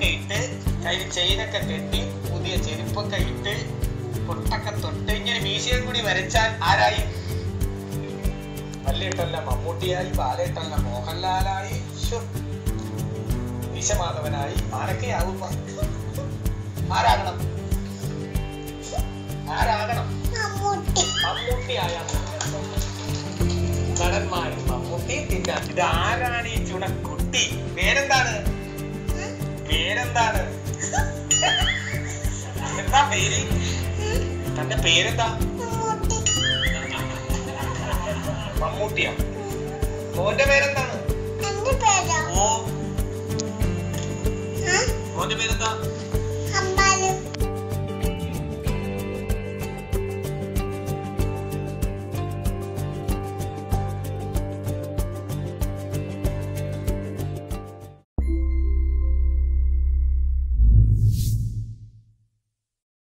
ഒക്കെ ഇട്ട് കയ്യിൽ ചെയിനൊക്കെ കെട്ടി പുതിയ ചെരുപ്പൊക്കെ ഇട്ട് പൊട്ടൊക്കെ തൊട്ട് ഇങ്ങനെ മീശയും കൂടി വരച്ചാൽ ആരായി? വല്യേട്ടല്ല മമ്മൂട്ടിയായി, ബാലേട്ടല്ല മോഹൻലാലായി, വിശ്വമാധവനായി, ആരൊക്കെയാവും? ആരാകണം? മമ്മൂട്ടിയായ നടന്മാർ മമ്മൂട്ടി പിന്നെ ഇത് ആരാണ് ഈ ചുണക്കുട്ടി? പേരെന്താണ്? എന്താ പേര്? തന്റെ പേരെന്താ? മമ്മൂട്ടിയാ. മോന്റെ പേരെന്താണ്? മോന്റെ പേരെന്താ?